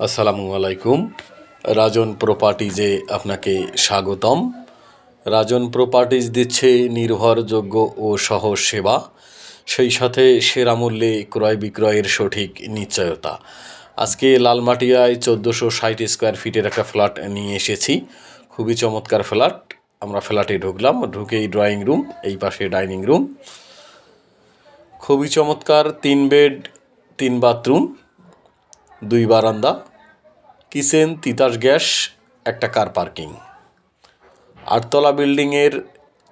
আসসালামু আলাইকুম। রাজন প্রপার্টিজে আপনাকে স্বাগতম। রাজন প্রপার্টিজ দিচ্ছে নির্ভরযোগ্য ও সহজ সেবা, সেই সাথে সেরা মূল্যে ক্রয় বিক্রয়ের সঠিক নিশ্চয়তা। আজকে লালমাটিয়ায় 1460 স্কোয়ার ফিটের একটা ফ্ল্যাট নিয়ে এসেছি। খুবই চমৎকার ফ্ল্যাট। আমরা ফ্ল্যাটে ঢুকলাম, ঢুকেই ড্রয়িং রুম, এই পাশে ডাইনিং রুম। খুবই চমৎকার 3 বেড 3 বাথরুম 2 বারান্দা, কিচেন, তিতাস গ্যাস, একটা কার পার্কিং। 8তলা বিল্ডিংয়ের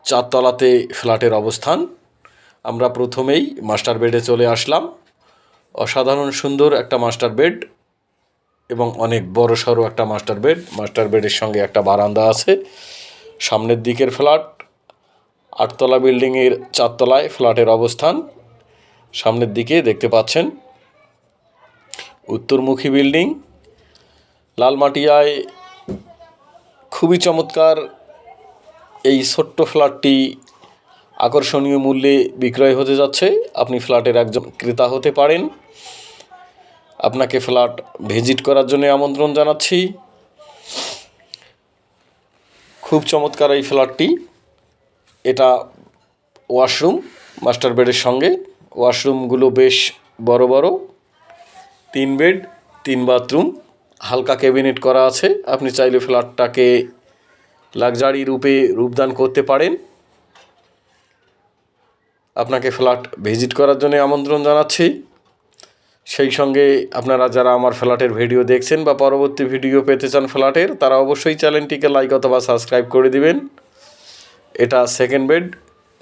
4 তলাতে ফ্ল্যাটের অবস্থান। আমরা প্রথমেই মাস্টার বেডে চলে আসলাম। অসাধারণ সুন্দর একটা মাস্টার বেড এবং অনেক বড় সড়ো একটা মাস্টার বেড। মাস্টার বেডের সঙ্গে একটা বারান্দা আছে। সামনের দিকের ফ্ল্যাট। 8তলা বিল্ডিংয়ের 4 তলায় ফ্ল্যাটের অবস্থান। সামনের দিকে দেখতে পাচ্ছেন উত্তরমুখী বিল্ডিং। লালমাটিয়ায় খুবই চমৎকার এই ছোট্ট ফ্ল্যাটটি আকর্ষণীয় মূল্যে বিক্রয় হতে যাচ্ছে। আপনি ফ্ল্যাটের একজন ক্রেতা হতে পারেন। আপনাকে ফ্ল্যাট ভিজিট করার জন্য আমন্ত্রণ জানাচ্ছি। খুব চমৎকার এই ফ্ল্যাটটি। এটা ওয়াশরুম মাস্টার বেডের সঙ্গে। ওয়াশরুমগুলো বেশ বড় বড়। 3 বেড 3 বাথরুম, হালকা ক্যাবিনেট করা আছে। আপনি চাইলে ফ্ল্যাটটাকে লাক্সারি রূপে রূপদান করতে পারেন। আপনাকে ফ্ল্যাট ভিজিট করার জন্য আমন্ত্রণ জানাচ্ছি। সেই সঙ্গে আপনারা যারা আমার ফ্ল্যাটের ভিডিও দেখছেন বা পরবর্তী ভিডিও পেতে চান ফ্ল্যাটের, তারা অবশ্যই চ্যানেলটিকে লাইক অথবা সাবস্ক্রাইব করে দিবেন। এটা সেকেন্ড বেড।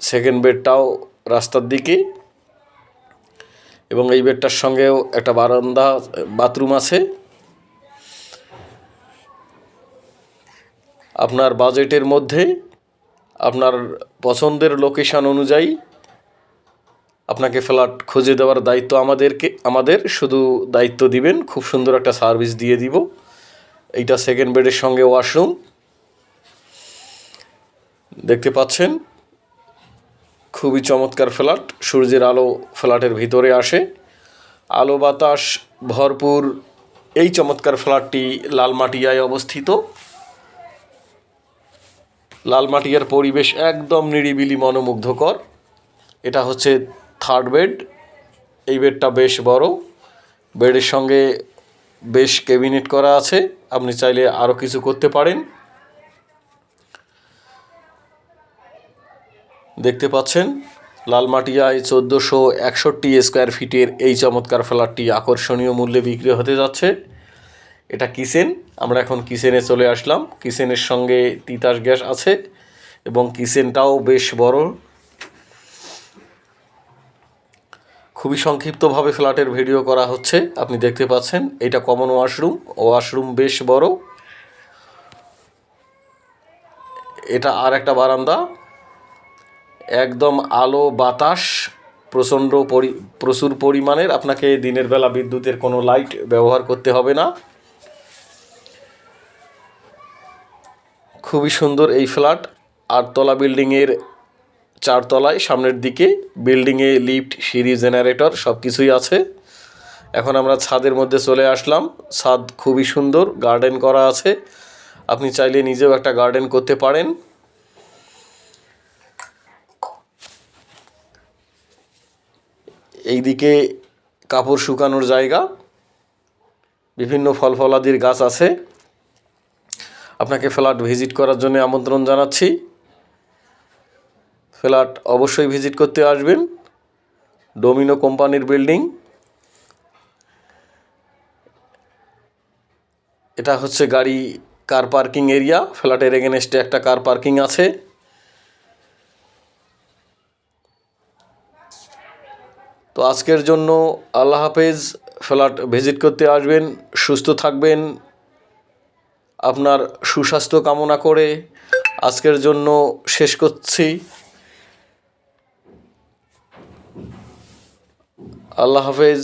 সেকেন্ড বেডটাও রাস্তার দিকে এবং এই বেডটার সঙ্গেও একটা বারান্দা, বাথরুম আছে। আপনার বাজেটের মধ্যে আপনার পছন্দের লোকেশান অনুযায়ী আপনাকে ফ্ল্যাট খুঁজে দেওয়ার দায়িত্ব আমাদের শুধু দায়িত্ব দিবেন, খুব সুন্দর একটা সার্ভিস দিয়ে দিব। এইটা সেকেন্ড বেডের সঙ্গে ওয়াশরুম দেখতে পাচ্ছেন। খুবই চমৎকার ফ্ল্যাট। সূর্যের আলো ফ্ল্যাটের ভিতরে আসে, আলো বাতাস ভরপুর। এই চমৎকার ফ্ল্যাটটি লালমাটিয়ায় অবস্থিত। লালমাটিয়ার পরিবেশ একদম নিরিবিলি, মনোমুগ্ধকর। এটা হচ্ছে থার্ড বেড। এই বেডটা বেশ বড়। বেডের সঙ্গে বেশ ক্যাবিনেট করা আছে। আপনি চাইলে আরও কিছু করতে পারেন। দেখতে পাচ্ছেন লালমাটিয়ায় 1461 স্কোয়ার ফিটের এই চমৎকার ফ্ল্যাটটি আকর্ষণীয় মূল্যে বিক্রি হতে যাচ্ছে। এটা কিচেন। আমরা এখন কিচেনে চলে আসলাম। কিচেনের সঙ্গে তিতাস গ্যাস আছে এবং কিচেনটাও বেশ বড়। খুবই সংক্ষিপ্তভাবে ফ্ল্যাটের ভিডিও করা হচ্ছে, আপনি দেখতে পাচ্ছেন। এটা কমন ওয়াশরুম। ওয়াশরুম বেশ বড়। এটা আর একটা বারান্দা। একদম আলো বাতাস প্রচুর পরিমাণের। আপনাকে দিনের বেলা বিদ্যুতের কোনো লাইট ব্যবহার করতে হবে না। খুবই সুন্দর এই ফ্ল্যাট। 8তলা বিল্ডিংয়ের 4 তলায় সামনের দিকে। বিল্ডিংয়ে লিফট, সিঁড়ি, জেনারেটর সব কিছুই আছে। এখন আমরা ছাদের মধ্যে চলে আসলাম। ছাদ খুবই সুন্দর, গার্ডেন করা আছে। আপনি চাইলে নিজেও একটা গার্ডেন করতে পারেন। এইদিকে কাপড় শুকানোর জায়গা, বিভিন্ন ফল ফলাদির গাছ আছে। আপনাকে ফ্ল্যাট ভিজিট করার জন্য আমন্ত্রণ জানাচ্ছি। ফ্ল্যাট অবশ্যই ভিজিট করতে আসবেন। ডোমিনো কোম্পানির বিল্ডিং। এটা হচ্ছে গাড়ি কার পার্কিং এরিয়া। ফ্ল্যাটের এগেনস্টে একটা কার পার্কিং আছে। তো আজকের জন্য আল্লাহ হাফেজ। ফ্ল্যাট ভিজিট করতে আসবেন। সুস্থ থাকবেন। আপনার সুস্বাস্থ্য কামনা করে আজকের জন্য শেষ করছি। আল্লাহ হাফেজ।